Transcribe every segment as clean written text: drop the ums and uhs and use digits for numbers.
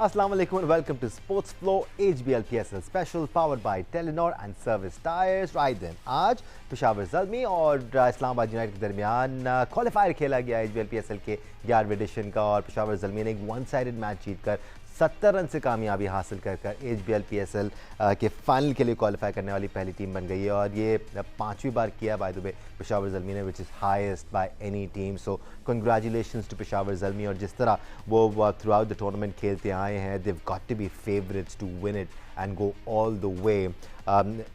Assalamu alaikum and welcome to Sports Flow HBL PSL special powered by Telenor and Service Tires. Right then, आज पेशावर ज़ल्मी और Islamabad United के दरमियान qualifier खेला गया HBL PSL के 11वें addition का और पेशावर ज़ल्मी ने एक वन साइडेड मैच जीतकर 70 रन से कामयाबी हासिल कर HBL PSL के फाइनल के लिए क्वालिफाई करने वाली पहली टीम बन गई है और ये 5वीं बार किया by the way Peshawar Zalmi ने, which is highest by any team. So congratulations to Peshawar Zalmi. और जिस तरह वो थ्रू आउट द टूर्नामेंट खेलते आए हैं, they've got to be favourites to win it and go all the way.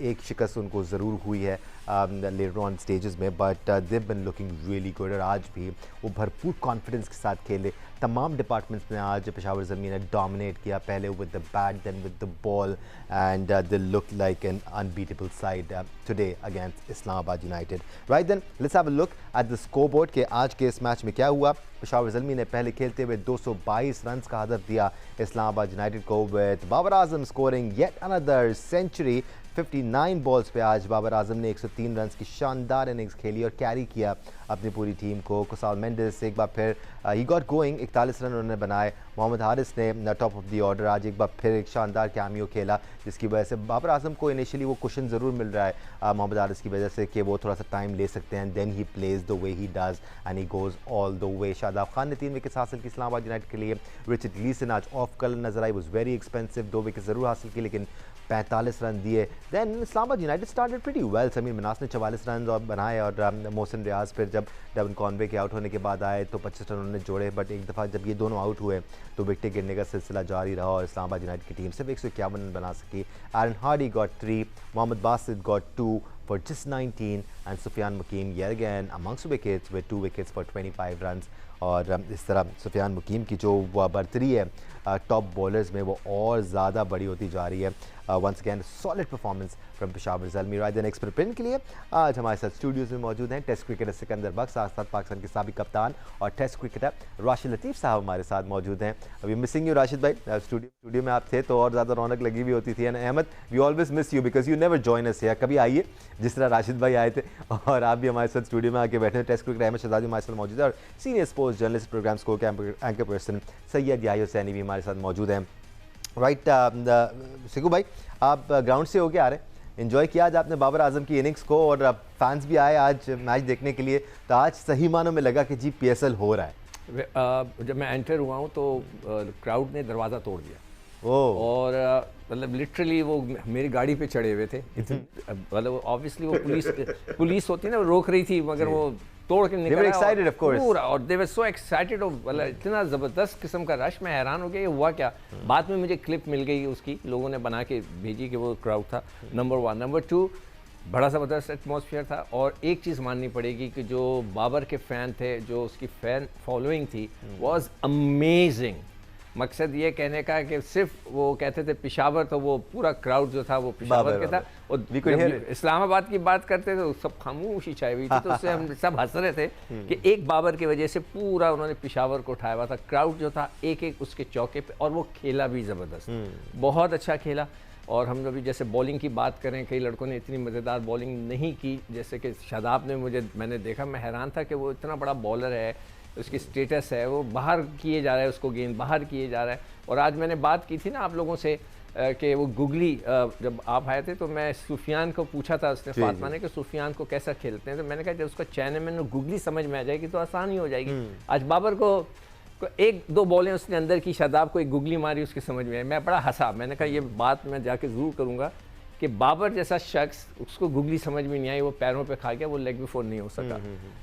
एक शिकस्त उनको ज़रूर हुई है लेटर ऑन स्टेजेस में, but they've been looking really good. और आज भी वो भरपूर कॉन्फिडेंस के साथ खेले. तमाम डिपार्टमेंट्स में आज पेशावर ज़ल्मी ने डोमिनेट किया, पहले with the bat then with the ball, and they look like an unbeatable side today against Islamabad United. Right then, let's have a look at the scoreboard के आज के इस मैच में क्या हुआ. पेशावर ज़ल्मी ने पहले खेलते हुए 222 रन का हदफ दिया इस्लामाबाद यूनाइटेड को, with Babar Azam scoring yet another century. 59 balls पे आज बाबर आजम ने 103 रन की शानदार इनिंग्स खेली और कैरी किया अपनी पूरी टीम को. कुसाल मेंडिस एक बार फिर ही गॉट गोइंग, 41 रन उन्होंने बनाए. मोहम्मद हारिस ने टॉप ऑफ द ऑर्डर आज एक बार फिर एक शानदार कैमियो खेला, जिसकी वजह से बाबर आजम को इनिशियली वो कुशन ज़रूर मिल रहा है मोहम्मद हारिस की वजह से कि वो थोड़ा सा टाइम ले सकते हैं. Then he plays the way he does and he goes all the way. Shadab Khan ने 3 विकेट्स हासिल की इस्लामाबाद यूनाइटेड के लिए. रिचर्ड लीसन आज ऑफ कलर नजर आई, वॉज वेरी एक्सपेंसिव. 2 विकेट ज़रूर हासिल की लेकिन 45 रन दिए. Then Islamabad United started pretty well. Sameer Minhas ने 44 रन और बनाए और मोहसिन रियाज फिर जब डेवन कॉनवे के आउट होने के बाद आए तो 25 रन उन्होंने जोड़े. बट एक दफ़ा जब ये दोनों आउट हुए तो विकेट गिरने का सिलसिला जारी रहा और इस्लामाबाद यूनाइटेड की टीम सिर्फ 151 रन बना सकी. Aaron Hardy got 3, Mohammad Basit got 2 for just 19 and Sufyan Mukim yet again amongst wickets with 2 wickets for 25 runs. और इस तरह सुफियान मुकीम की जो बर्तरी है टॉप बॉलर्स में वो और ज़्यादा बड़ी होती जा रही है. Once again solid performance from Peshawar Zalmi. Right then, expert print के लिए आज हमारे साथ स्टूडियोज़ में मौजूद हैं टेस्ट क्रिकेटर सिकंदर बख्श, साथ साथ पाकिस्तान के साबिक कप्तान और टेस्ट क्रिकेटर राशिद लतीफ़ साहब हमारे साथ मौजूद हैं. अभी मिसिंग यू राशिद भाई. स्टूडियो में आप थे तो और ज़्यादा रौनक लगी हुई होती थी. And Ahmed, we always miss you because you never join us here. कभी आइए जिस तरह राशिद भाई आए थे और आप भी हमारे साथ स्टूडियो में आके बैठे. टेस्ट क्रिकेटर अहमद शहजादी हमारे साथ मौजूद है और senior sports journalist programme score के एंकर पर्सन सैयद याही हुसैनी भी हमारे साथ मौजूद हैं. राइट सिकू भाई, आप ग्राउंड से होके आ रहे हैं, इन्जॉय किया आज आपने बाबर आजम की इनिंग्स को और फैंस भी आए आज मैच देखने के लिए, तो आज सही मानों में लगा कि जी PSL हो रहा है. जब मैं एंटर हुआ हूँ तो क्राउड ने दरवाज़ा तोड़ दिया. ओह. और मतलब लिटरली वो मेरी गाड़ी पे चढ़े हुए थे. मतलब ऑब्वियसली वो पुलिस होती है ना, वो रोक रही थी मगर वो तोड़ के निकला. excited of course. पूरा, और दे वर सो एक्साइटेड. मतलब इतना ज़बरदस्त किस्म का रश, मैं हैरान हो गया ये हुआ क्या. बाद में मुझे क्लिप मिल गई उसकी, लोगों ने बना के भेजी कि वो क्राउड था. नंबर 1. नंबर 2, बड़ा ज़बरदस्त एटमॉस्फेयर था. और एक चीज़ माननी पड़ेगी कि जो बाबर के फ़ैन थे, जो उसकी फ़ैन फॉलोइंग थी, वॉज अमेजिंग. मकसद ये कहने का कि सिर्फ वो कहते थे पेशावर, तो वो पूरा क्राउड जो था वो पेशावर के था. और इस्लामाबाद की बात करते थे तो सब खामोशी छाई हुई थी. तो उससे हम सब हंस रहे थे कि एक बाबर की वजह से पूरा उन्होंने पेशावर को उठाया हुआ था. क्राउड जो था एक एक उसके चौके पे, और वो खेला भी ज़बरदस्त, बहुत अच्छा खेला. और हम अभी जैसे बॉलिंग की बात करें, कई लड़कों ने इतनी मज़ेदार बॉलिंग नहीं की. जैसे कि शादाब ने, मैंने देखा, मैं हैरान था कि वो इतना बड़ा बॉलर है, उसकी स्टेटस है, वो बाहर किए जा रहा है, उसको गेंद बाहर किए जा रहा है. और आज मैंने बात की थी ना आप लोगों से कि वो गुगली, जब आप आए थे तो मैं सुफियान को पूछा था, उसने फातिमा ने, कि सुफियान को कैसा खेलते हैं. तो मैंने कहा जब उसका चैनमैन गुगली समझ में आ जाएगी तो आसान ही हो जाएगी. आज बाबर को 1-2 बॉलें उसने अंदर की, शादाब को एक गुगली मारी, उसकी समझ में आई. मैं बड़ा हंसा. मैंने कहा ये बात मैं जाके ज़रूर करूँगा कि बाबर जैसा शख्स, उसको गुगली समझ में नहीं आई, वो पैरों पे खा गया, वो लेग बिफोर नहीं हो सका.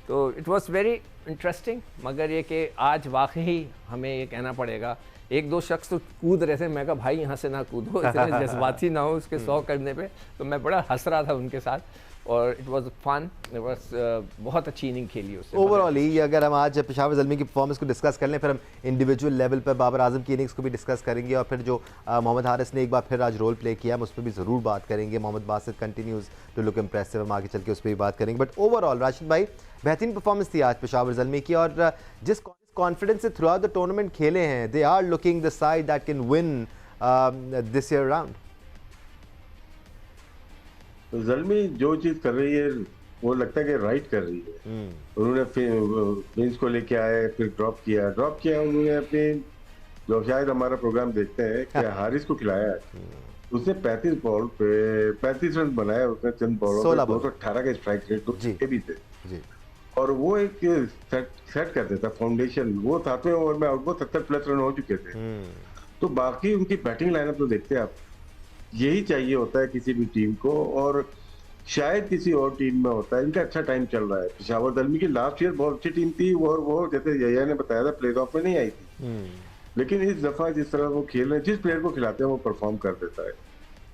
तो इट वाज वेरी इंटरेस्टिंग. मगर ये कि आज वाकई हमें ये कहना पड़ेगा, 1-2 शख्स तो कूद रहे थे, मैं कहा भाई यहाँ से ना कूदो, इतने जज्बाती ना हो उसके 100 करने पे. तो मैं बड़ा हंस रहा था उनके साथ. और it was fun. It was बहुत अच्छी इनिंग खेली उससे. ओवरऑल ही अगर हम आज पेशावर ज़ल्मी की परफॉर्मेंस को डिस्कस कर लें, फिर हम इंडिविजुअल लेवल पर बाबर आजम की इनिंग्स को भी डिस्कस करेंगे और फिर जो मोहम्मद हारिस ने एक बार फिर आज रोल प्ले किया, हम उस पर भी ज़रूर बात करेंगे. Mohammad Basit continues to look impressive, हम आगे चल के उस पर भी बात करेंगे. बट ओवरऑल राशिद भाई, बेहतरीन परफॉर्मेंस थी आज पेशावर ज़ल्मी की और जिस कॉन्फिडेंस से थ्रू आउट द टूर्नामेंट खेले हैं, they are looking the side that can win this year round. Zalmi जो चीज़ कर रही है वो लगता है कि राइट कर रही है. उन्होंने फिर बेंच को लेके आए, फिर ड्रॉप किया उन्होंने अपनी जो शायद हमारा प्रोग्राम देखते हैं कि हारिस को खिलाया है, उसने 35 बॉल पे 35 रन बनाया उसने, चंद बॉलों 16 पे बॉल। 218 के स्ट्राइक रेट तो जी। उसके भी थे, जी। और वो एक सेट कर देता फाउंडेशन। वो 7वें ओवर में आउट, 70 प्लस रन हो चुके थे। तो बाकी उनकी बैटिंग लाइनअप तो देखते हैं आप, यही चाहिए होता है किसी भी टीम को, और शायद किसी और टीम में होता है। इनका अच्छा टाइम चल रहा है। पेशावर दलमी की लास्ट ईयर बहुत अच्छी टीम थी, और वो जैसे यहिया ने बताया था प्ले ऑफ में नहीं आई थी, लेकिन इस दफा जिस तरह वो खेल रहे हैं, जिस प्लेयर को खिलाते हैं वो परफॉर्म कर देता है।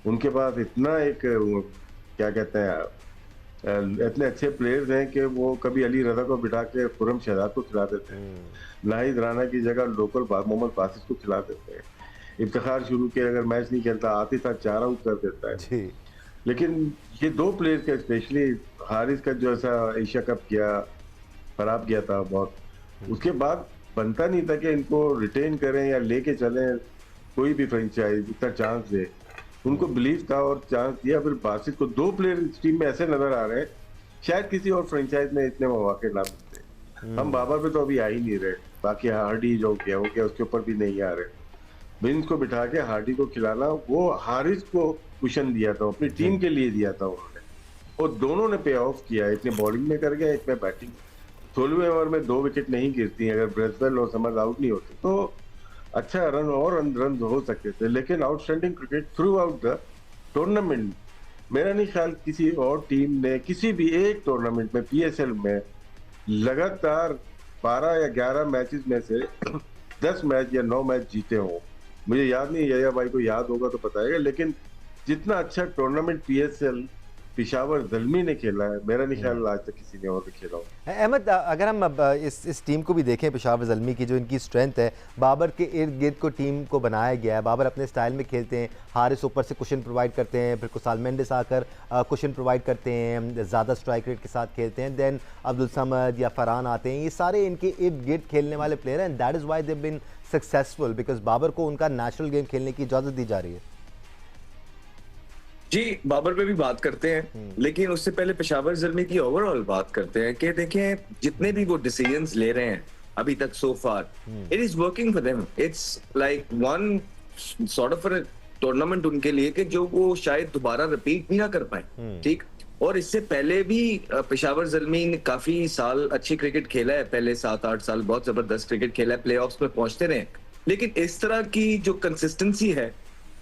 उनके पास इतना एक क्या कहते हैं, इतने अच्छे प्लेयर्स हैं कि वो कभी अली रजा को बिठा के खुरम शहजाद को खिला देते हैं, नाहिद राना की जगह लोकल मोहम्मद बासित को खिला देते हैं, इफ्तिखार शुरू के अगर मैच नहीं खेलता आतिफ 4 आउट कर देता है। जी। लेकिन ये 2 प्लेयर का, स्पेशली हारिस का जो ऐसा एशिया कप किया, खराब किया था बहुत, उसके बाद बनता नहीं था कि इनको रिटेन करें या लेके चलें कोई भी फ्रेंचाइज इतना चांस दे। उनको बिलीव था और चांस दिया। फिर बासित को 2 प्लेयर इस टीम में ऐसे नजर आ रहे हैं, शायद किसी और फ्रेंचाइज में इतने मौके ना मिलते। हम बाबर पे तो अभी आ ही नहीं रहे, बाकी हार्डी जो किया हो गया उसके ऊपर भी नहीं आ रहे। बिन्स को बिठा के हार्डी को खिलाना, वो हारिस को कुशन दिया था, अपनी टीम के लिए दिया था उन्होंने, और दोनों ने पे ऑफ किया। एक ने बॉलिंग में कर गया, एक में बैटिंग। 16वें ओवर में 2 विकेट नहीं गिरती अगर ब्रेसवेल और समर्स आउट नहीं होते तो अच्छा रन हो सकते थे। लेकिन outstanding cricket through out the tournament, मेरा नहीं ख्याल किसी और टीम ने किसी भी एक टूर्नामेंट में, पीएसएल में, लगातार 12 या 11 मैचेस में से 10 मैच या 9 मैच जीते हों। मुझे याद नहीं, यहिया भाई को याद होगा तो बताएगा, लेकिन जितना अच्छा टूर्नामेंट पीएसएल पेशावर ज़ल्मी ने खेला है, मेरा नहीं ख्याल आज तक किसी ने और भी खेला हो। अहमद, अगर हम अब इस टीम को भी देखें, पेशावर ज़ल्मी की जो इनकी स्ट्रेंथ है, बाबर के इर्द गिर्द को टीम को बनाया गया है। बाबर अपने स्टाइल में खेलते हैं, हारिस ऊपर से कुशन प्रोवाइड करते हैं, फिर कुसाल मेंडिस आकर कुशन प्रोवाइड करते हैं, ज़्यादा स्ट्राइक रेट के साथ खेलते हैं, देन अब्दुल समद या फरहान आते हैं। ये सारे इनके इर्द गिर्द खेलने वाले प्लेयर हैं, and that is why they been successful, because Babar को उनका नेचुरल गेम खेलने की इजाज़त दी जा रही है। जी, बाबर पे भी बात करते हैं, लेकिन उससे पहले पेशावर ज़ल्मी की ओवरऑल बात करते हैं कि देखें जितने भी वो डिसीजंस ले रहे हैं अभी तक so far, it is working for them. It's like one sort of tournament उनके लिए कि जो वो शायद दोबारा रिपीट भी ना कर पाए। ठीक, और इससे पहले भी पेशावर ज़ल्मी ने काफी साल अच्छी क्रिकेट खेला है, पहले 7-8 साल बहुत जबरदस्त क्रिकेट खेला है, प्लेऑफ्स में पहुंचते रहे, लेकिन इस तरह की जो कंसिस्टेंसी है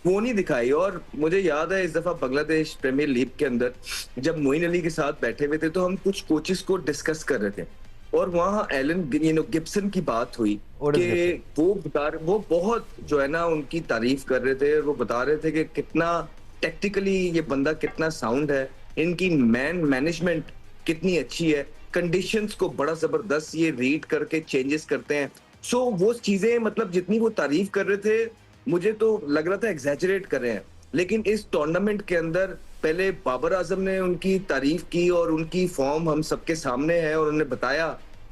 वो नहीं दिखाई। और मुझे याद है इस दफा बांग्लादेश प्रीमियर लीग के अंदर जब मोइन अली के साथ बैठे हुए थे तो हम कुछ कोचेस को डिस्कस कर रहे थे, और वहाँ एलन गिब्सन की बात हुई कि वो बहुत जो है ना उनकी तारीफ कर रहे थे, और वो बता रहे थे कि कितना टेक्टिकली ये बंदा कितना साउंड है, इनकी मैनेजमेंट कितनी अच्छी है, कंडीशंस को बड़ा जबरदस्त ये रीड करके चेंजेस करते हैं। सो वो चीजें मतलब जितनी वो तारीफ कर रहे थे मुझे तो लग रहा था एग्जैजरेट कर रहे हैं, लेकिन इस टूर्नामेंट के अंदर पहले बाबर आजम ने उनकी तारीफ की और उनकी फॉर्म हम सबके सामने है, और उन्होंने बताया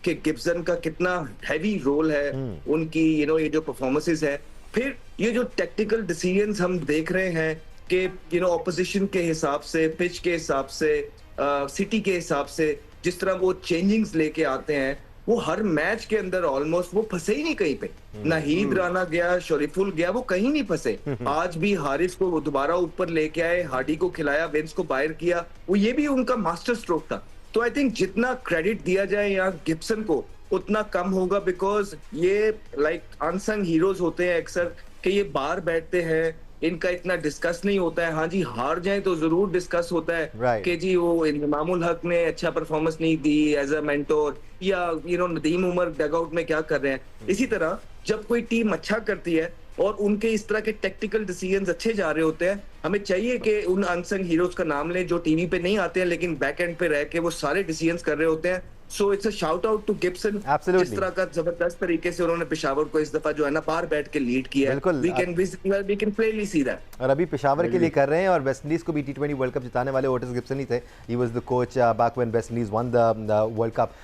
कि गिब्सन का कितना हैवी रोल है उनकी ये जो परफॉर्मेंसेस है। फिर ये जो टेक्निकल डिसीजंस हम देख रहे हैं कि ऑपोजिशन के हिसाब से, पिच के हिसाब से, सिटी के हिसाब से जिस तरह वो चेंजिंग्स लेके आते हैं, वो हर मैच के अंदर ऑलमोस्ट वो फंसे ही नहीं कहीं पे। नाहिद राना गया, शरीफुल गया, वो कहीं नहीं फंसे। आज भी हारिस को वो दोबारा ऊपर लेके आए, हार्डी को खिलाया, विंस को बाहर किया, वो ये भी उनका मास्टर स्ट्रोक था। तो आई थिंक जितना क्रेडिट दिया जाए यहाँ गिब्सन को उतना कम होगा, बिकॉज ये लाइक अनसंग हीरोज होते हैं अक्सर कि ये बाहर बैठते हैं, इनका इतना डिस्कस नहीं होता है। हाँ जी, हार जाए तो जरूर डिस्कस होता है कि जी वो इमामुल हक ने अच्छा परफॉर्मेंस नहीं दी एज अ मेंटोर, या नदीम उमर डगआउट में क्या कर रहे हैं। इसी तरह जब कोई टीम अच्छा करती है और उनके इस तरह के टेक्टिकल डिसीजंस अच्छे जा रहे होते हैं, हमें चाहिए कि उन अनसंग हीरोज का नाम लें जो टीवी पे नहीं आते हैं लेकिन बैक एंड पे रह के वो सारे डिसीजंस कर रहे होते हैं। So it's a shout out to Gibson, जिस तरह का जबरदस्त तरीके से उन्होंने पेशावर को इस दफा जो है ना बाहर बैठ के लीड किया है। We can clearly see that. और अभी पेशावर के लिए कर रहे हैं, और वेस्ट इंडीज को भी T20 वर्ल्ड कप जिताने वाले ओटिस गिब्सन ही थे। He was the coach back when West Indies won the world cup.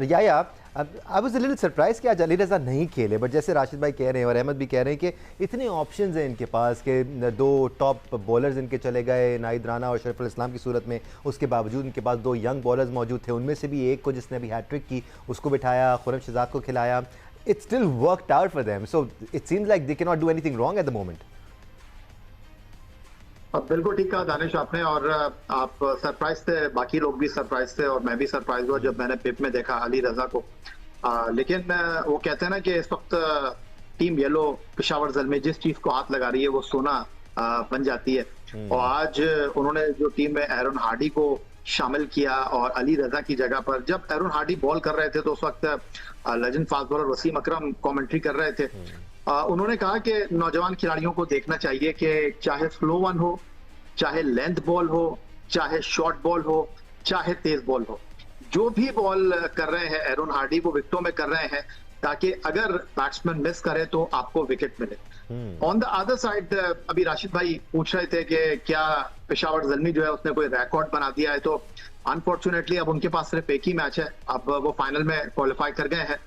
रियाया, I was a little surprise कि आज अली रज़ा नहीं खेले, बट जैसे राशिद भाई कह रहे हैं और अहमद भी कह रहे हैं कि इतने ऑप्शंस हैं इनके पास कि 2 टॉप बॉलर्स इनके चले गए, नाहिद राना और शरीफुल इस्लाम की सूरत में, उसके बावजूद इनके पास 2 यंग बॉलर्स मौजूद थे, उनमें से भी एक को जिसने अभी हैट्रिक की उसको बिठाया, खुरम शहजाद को खिलाया। it still worked out for them. So it seems like they cannot do anything wrong at the moment. बिल्कुल ठीक कहा दानिश आपने, और आप सरप्राइज थे, बाकी लोग भी सरप्राइज थे, और मैं भी सरप्राइज हुआ जब मैंने पिप में देखा अली रजा को। लेकिन वो कहते हैं ना कि इस वक्त टीम येलो पेशावर ज़ल्मी जिस चीज को हाथ लगा रही है वो सोना बन जाती है। और आज उन्होंने जो टीम में एरन हार्डी को शामिल किया और अली रजा की जगह पर, जब एरन हार्डी बॉल कर रहे थे तो उस वक्त लेजेंड फास्ट बॉलर वसीम अकरम कमेंट्री कर रहे थे। उन्होंने कहा कि नौजवान खिलाड़ियों को देखना चाहिए कि चाहे स्लो वन हो, चाहे लेंथ बॉल हो, चाहे शॉर्ट बॉल हो, चाहे तेज बॉल हो, जो भी बॉल कर रहे हैं एरन हार्डी वो विकेटों में कर रहे हैं, ताकि अगर बैट्समैन मिस करे तो आपको विकेट मिले। ऑन द अदर साइड अभी राशिद भाई पूछ रहे थे कि क्या पेशावर ज़ल्मी जो है उसने कोई रिकॉर्ड बना दिया है, तो अनफॉर्चुनेटली अब उनके पास सिर्फ एक ही मैच है। अब वो फाइनल में क्वालिफाई कर गए हैं।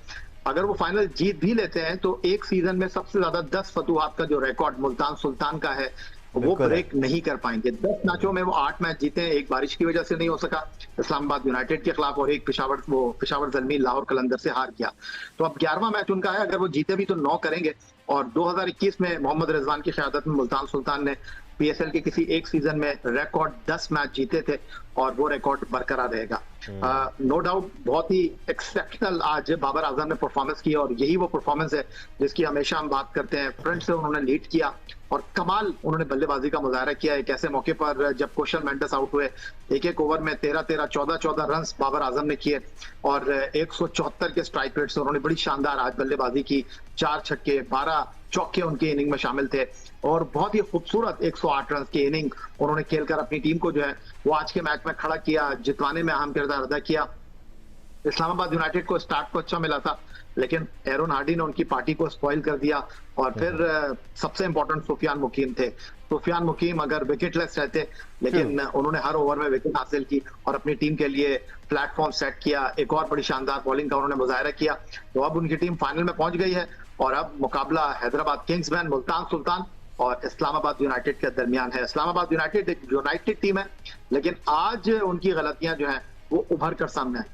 अगर वो फाइनल जीत भी लेते हैं तो एक सीजन में सबसे ज्यादा 10 फतुहात का जो रिकॉर्ड मुल्तान सुल्तान का है वो ब्रेक नहीं कर पाएंगे। 10 मैचों में वो 8 मैच जीते हैं, एक बारिश की वजह से नहीं हो सका इस्लामाबाद यूनाइटेड के खिलाफ, और एक पेशावर ज़ल्मी लाहौर कलंदर से हार गया। तो अब 11वां मैच उनका है, अगर वो जीते भी तो 9 करेंगे। और 2021 में मोहम्मद रिजवान की क़यादत में मुल्तान सुल्तान ने पीएसएल के किसी एक सीजन में रिकॉर्ड 10 मैच जीते थे, और वो रिकॉर्ड बरकरार रहेगा। नो डाउट बहुत ही एक्सेप्शनल आज बाबर आजम ने परफॉर्मेंस की, और यही वो परफॉर्मेंस है जिसकी हमेशा हम बात करते हैं। फ्रंट से उन्होंने लीड किया और कमाल उन्होंने बल्लेबाजी का मुजाहरा किया। एक ऐसे मौके पर जब कुशल मेंडिस आउट हुए, एक ओवर में 13-13, 14-14 रन बाबर आजम ने किए, और 174 के स्ट्राइक रेट से उन्होंने बड़ी शानदार आज बल्लेबाजी की। 4 छक्के, 12 चौके उनके इनिंग में शामिल थे, और बहुत ही खूबसूरत 108 रन की इनिंग उन्होंने खेलकर अपनी टीम को जो है वो आज के मैच में खड़ा किया, जितवाने में अहम किरदार अदा किया। इस्लामाबाद यूनाइटेड को स्टार्ट को अच्छा मिला था, लेकिन एरन हार्डी ने उनकी पार्टी को स्पॉइल कर दिया। और फिर सबसे इंपॉर्टेंट सुफियान मुकीम थे। सुफियान मुकीम अगर विकेटलेस रहते, लेकिन उन्होंने हर ओवर में विकेट हासिल की और अपनी टीम के लिए प्लेटफॉर्म सेट किया। एक और बड़ी शानदार बॉलिंग का उन्होंने मुजाहरा किया। तो अब उनकी टीम फाइनल में पहुंच गई है, और अब मुकाबला हैदराबाद किंग्समैन, मुल्तान सुल्तान और इस्लामाबाद यूनाइटेड के दरमियान है। इस्लामाबाद यूनाइटेड एक यूनाइटेड टीम है, लेकिन आज उनकी गलतियां जो हैं वो उभर कर सामने है।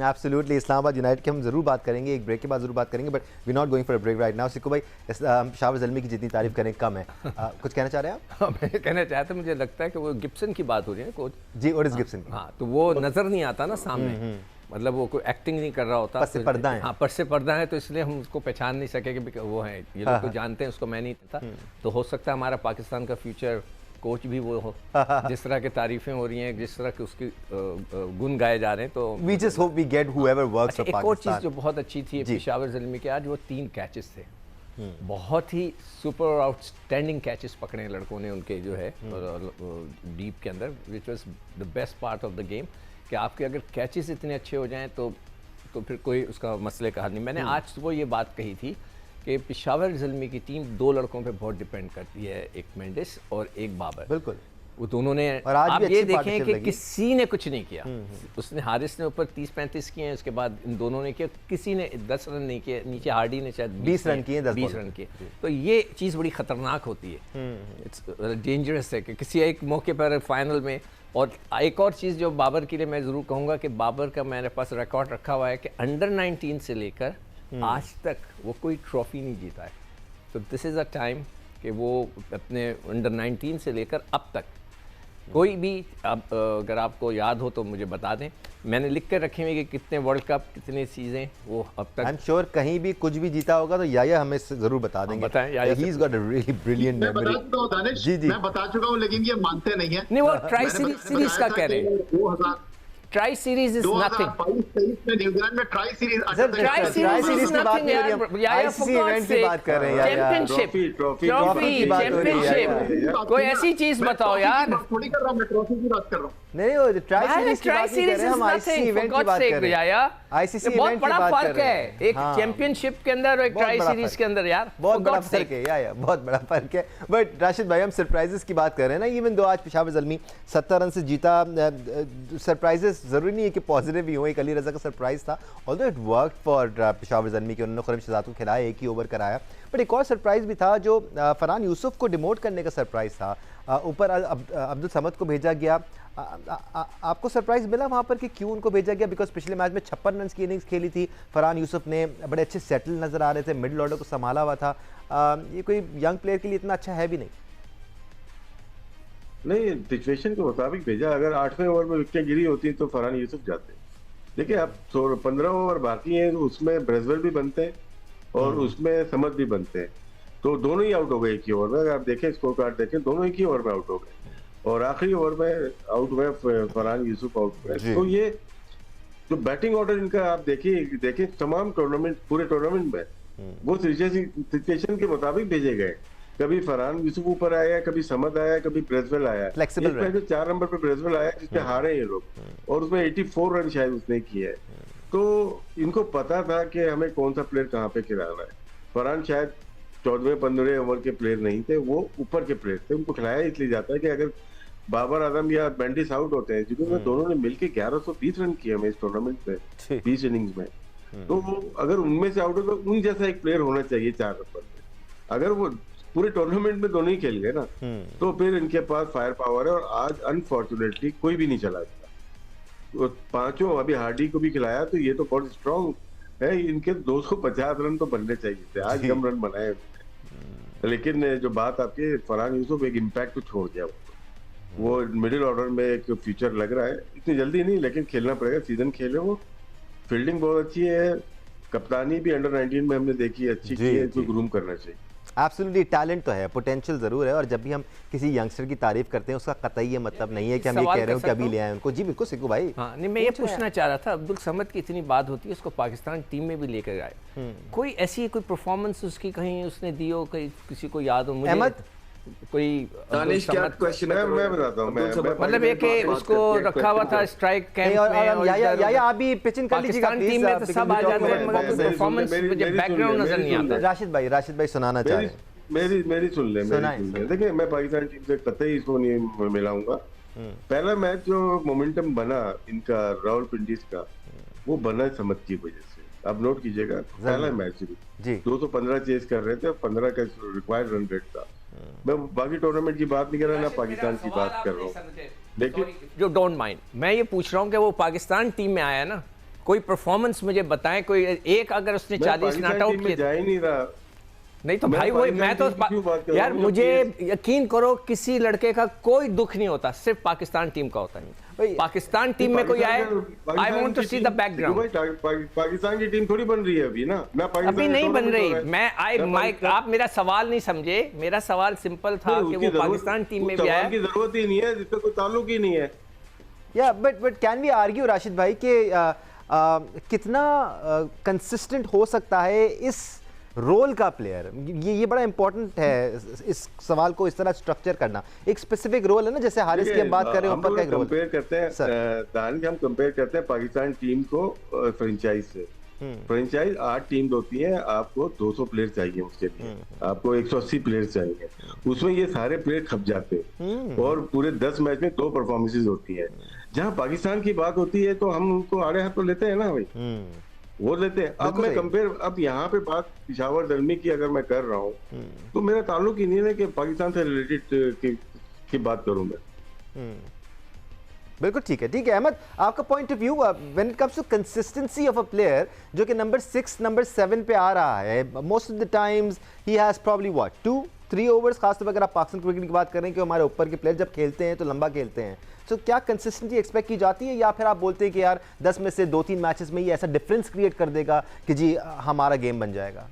एब्सोल्युटली। इस्लामाबाद यूनाइटेड की हम जरूर बात करेंगे, एक ब्रेक के बाद जरूर बात करेंगे, but we not going for a break right now. Sikku भाई, पेशावर ज़ल्मी की जितनी तारीफ करें कम है। कुछ कहना चाह रहे हैं आप? मैं कहना चाहता, मुझे लगता है कि वो गिब्सन की बात हो रही है कोच जी, ओटिस गिब्सन की। हाँ, तो वो नजर नहीं आता ना सामने, मतलब वो कोई एक्टिंग नहीं कर रहा होता, पस से पर्दा है। हाँ, पस से पर्दा है, तो इसलिए हम उसको पहचान नहीं सके कि वो है। ये लोग तो जानते हैं उसको, मैं नहीं पता। तो हो सकता है हमारा पाकिस्तान का फ्यूचर कोच भी वो हो, जिस तरह की तारीफें हो रही हैं, जिस तरह के उसकी गुण गाए जा रहे हैं। तो we just hope we get whoever works for एक और पाकिस्तान। चीज़ जो बहुत अच्छी थी पेशावर ज़ल्मी के, आज वो 3 कैचेस थे, बहुत ही सुपर आउटस्टैंडिंग कैचेस पकड़े हैं लड़कों ने उनके जो है डीप के अंदर, which was the best part of the game. कि आपके अगर कैचेस इतने अच्छे हो जाएं तो फिर कोई उसका मसले का हल नहीं। मैंने आज सुबह ये बात कही थी कि पेशावर ज़ल्मी की टीम 2 लड़कों पे बहुत डिपेंड करती है, एक मेंडिस और एक बाबर। बिल्कुल, वो दोनों ने, और आज आप भी ये अच्छी देखें पार्टनरशिप कि लगी। किसी ने कुछ नहीं किया। उसने, हारिस ने ऊपर 30-35 किए हैं, उसके बाद इन दोनों ने किया, किसी ने 10 रन नहीं किए, नीचे हार्डी ने शायद 20 रन किए, 10 20 रन किए। तो ये चीज़ बड़ी ख़तरनाक होती है, इट्स डेंजरस है कि किसी एक मौके पर फाइनल में। और एक और चीज़ जो बाबर के लिए मैं ज़रूर कहूँगा कि बाबर का मेरे पास रिकॉर्ड रखा हुआ है कि अंडर 19 से लेकर आज तक वो कोई ट्रॉफी नहीं जीता है। तो दिस इज़ अ टाइम कि वो अपने अंडर 19 से लेकर अब तक कोई भी, अब अगर आपको याद हो तो मुझे बता दें, मैंने लिख कर रखे हुए कि कितने वर्ल्ड कप, कितनी चीज़ें वो अब तक। आई एम श्योर कहीं भी कुछ भी जीता होगा तो याया हमें जरूर बता देंगे। बताएं, याया he is got a really brilliant मैं मेमोरी। बता चुका हूँ दानिश, जी, जी। मैं बता चुका हूँ, लेकिन ये मानते नहीं है। नहीं, वो ट्राई सीरीज का कह रहे हैं। 2000 ट्राई सीरीज इज नथिंग। 2022-23 में न्यूजीलैंड में ट्राई सीरीज ट्राई सीरीज की बात नहीं हो रही, हम आईसीसी इवेंट की बात कर रहे हैं यार। चैंपियनशिप, ट्रॉफी की बात हो रही है चैंपियनशिप, कोई ऐसी चीज बताओ यार। थोड़ी कर रहा हूँ, मैं ट्रॉफी की बात कर रहा हूँ। नहीं, वो ट्राई सीरीज की ट्राई बात नहीं कर सीरीज रहे, इज हम आईसीसी नथिंग, इवेंट फॉर की बात गॉड कर रहे हैं। सेक। आईसीसी बहुत इवेंट की बड़ा बात कर फर्क रहे है हैं। एक हाँ। चैंपियनशिप के अंदर और एक बहुत ट्राई बड़ा सीरीज फर्क के अंदर यार, बहुत बड़ा फर्क है या बहुत बड़ा फर्क है। बट राशिद भाई, हम सरप्राइजेस की बात कर रहे हैं ना, इवन दो आज पेशावर ज़ल्मी 70 रन से जीता, सरप्राइजेस जरूरी नहीं है कि पॉजिटिव ही हो। एक अली रजा का सरप्राइज था, although it worked for Peshawar Zalmi, कि उन्होंने खुरम शहजाद को खिलाया, एक ही ओवर कराया। बट एक और सरप्राइज भी था जो फरहान यूसुफ को डिमोट करने का सरप्राइज था। ऊपर अब्दुल समद को भेजा गया, आपको सरप्राइज मिला वहाँ पर कि क्यों उनको भेजा गया? बिकॉज पिछले मैच में 56 रन की इनिंग्स खेली थी फरहान यूसुफ ने, बड़े अच्छे सेटल नजर आ रहे थे, मिडिल ऑर्डर को संभाला हुआ था। ये कोई यंग प्लेयर के लिए इतना अच्छा है भी नहीं। नहीं, सिचुएशन के मुताबिक भेजा। अगर 8वें ओवर में विकेट गिरी होती तो फरहान यूसुफ जाते। देखिए अब 15 ओवर बाकी हैं, उसमें ब्रेजवेल भी बनते हैं और उसमें समझ भी बनते हैं, तो दोनों ही आउट हो गए एक ही ओवर में। अगर आप देखें स्कोर कार्ड देखें, दोनों एक ही ओवर में आउट हो गए और आखिरी ओवर में आउट हुए फरहान यूसुफ आउट हुए। तो ये जो बैटिंग ऑर्डर इनका आप देखिए तमाम टूर्नामेंट, पूरे टूर्नामेंट में वो सिचुएशन के मुताबिक भेजे गए। कभी फरहान यूसुफ ऊपर आया, कभी समद आया, कभी ब्रेजवेल आया। फ्लेक्सिबल जो 4 नंबर पे ब्रेजवेल आया जिसपे हारे ये लोग, और उसमें 84 रन शायद उसने किए है। तो इनको पता था कि हमें कौन सा प्लेयर कहाँ पे खिलाना है। फरहान शायद 14-15 ओवर के प्लेयर नहीं थे, वो ऊपर के प्लेयर थे। उनको खिलाया इसलिए जाता है कि अगर बाबर आजम या बेंडिस आउट होते हैं, जिन्होंने दोनों ने मिलकर 1120 रन किए हमें इस टूर्नामेंट में 20 इनिंग्स में, तो अगर उनमें से आउट हो तो उन जैसा एक प्लेयर होना चाहिए 4 नंबर पे। अगर वो पूरे टूर्नामेंट में दोनों ही खेल गए ना, तो फिर इनके पास फायर पावर है। और आज अनफॉर्चुनेटली कोई भी नहीं चला इसका, तो 5 अभी हार्डी को भी खिलाया, तो ये तो बहुत स्ट्रॉन्ग है। इनके 250 रन तो बनने चाहिए थे, आज कम रन बनाए। लेकिन जो बात आपके फरहान यूसुफ एक इम्पैक्ट तो छोड़ गया, वो मिडिल ऑर्डर में एक फ्यूचर लग रहा है। इतनी जल्दी नहीं, लेकिन खेलना पड़ेगा, सीजन खेले। वो फील्डिंग बहुत अच्छी है, कप्तानी भी अंडर 19 में हमने देखी अच्छी की है, तो ग्रूम करना चाहिए। एब्सोल्युटली, टैलेंट तो है, पोटेंशियल जरूर है। और जब भी हम किसी यंगस्टर की तारीफ करते हैं, उसका कतई ये मतलब नहीं है कि हम ये कह रहे हो कि अभी ले आए उनको। जी बिल्कुल सिक्कू भाई। हाँ, नहीं मैं ये पूछना चाह रहा था, अब्दुल समद की इतनी बात होती है, उसको पाकिस्तान टीम में भी लेकर आए, कोई ऐसी कोई परफॉर्मेंस उसकी कहीं उसने दी हो, कहीं किसी को याद हो? मुझे अहमद कोई दानिश क्या क्वेश्चन है? मैं बताता हूँ, मतलब ये कि उसको रखा हुआ था स्ट्राइक कैंप में, या आप भी पिचिंग कर लीजिएगा पाकिस्तान टीम में तो सब आ जाते हैं, मगर कोई परफॉर्मेंस मुझे बैकग्राउंड नजर नहीं आता। राशिद भाई सुनाना चाह रहे हैं। मेरी सुन ले। देखिए मैं पाकिस्तान टीम से कतई इसको नहीं मिलाऊंगा। पहला मैच जो मोमेंटम बना इनका रावलपिंडी का, वो बना समझ की वजह से। आप नोट कीजिएगा, पहला मैच 215 चेस कर रहे थे, 15 का रिक्वायर्ड रन रेट था। मैं बाकी टूर्नामेंट की बात नहीं कर रहा, ना पाकिस्तान की बात कर रहा हूँ। देखिए जो डोंट माइंड, मैं ये पूछ रहा हूँ कि वो पाकिस्तान टीम में आया ना, कोई परफॉर्मेंस मुझे बताएं, कोई एक, अगर उसने 40 नॉट आउट किए। जा ही नहीं रहा। नहीं तो भाई वही मैं तो यार, मुझे यकीन करो किसी लड़के का कोई दुख नहीं होता, सिर्फ पाकिस्तान टीम का होता है। पाकिस्तान टीम में कोई आए, I want to see the background. Pakistan की टीम थोड़ी बन रही है अभी ना, अभी नहीं बन रही। मैं आप मेरा सवाल नहीं समझे, मेरा सवाल सिंपल था कि वो पाकिस्तान टीम में भी आया की जरूरत ही नहीं है, जिससे कोई ताल्लुक ही नहीं है। या but can we argue Rashid भाई कि कितना कंसिस्टेंट हो सकता है इस रोल का प्लेयर? ये बड़ा इंपॉर्टेंट है इस सवाल को इस तरह स्ट्रक्चर करना। एक स्पेसिफिक रोल है ना, जैसे हारिस की हम बात कर रहे हैं, ऊपर का एक रोल कंपेयर करते हैं। दानिश, हम कंपेयर करते हैं पाकिस्तान टीम को फ्रेंचाइज से। फ्रेंचाइज 8 टीम होती है, आपको 200 प्लेयर चाहिए, उसके लिए आपको 180 प्लेयर चाहिए। उसमें ये सारे प्लेयर खप जाते हैं और पूरे 10 मैच में 2 परफॉर्मेंसेज होती है। जहां पाकिस्तान की बात होती है तो हम उनको आड़े हाथ तो लेते हैं ना भाई, वो लेते हैं। अब मैं कंपेयर, अब यहाँ पे बात पिशावर दलमी की अगर मैं कर रहा हूँ, तो मेरा ताल्लुक ही नहीं है कि पाकिस्तान से रिलेटेड की बात करूँ मैं। बिल्कुल ठीक है अहमद, आपका point of view when it comes to consistency of a player जो कि नंबर 6 नंबर 7 पे आ रहा है, most of the times he has probably what 2-3 overs, खासतौर पर अगर आप पाकिस्तान क्रिकेट की बात करें कि हमारे ऊपर के प्लेयर जब खेलते हैं तो लंबा खेलते हैं, तो क्या कंसिस्टेंसी एक्सपेक्ट की जाती है, या फिर आप बोलते हैं कि यार 10 में से 2-3 मैचेस में ये ऐसा डिफरेंस क्रिएट कर देगा कि जी हमारा गेम बन जाएगा?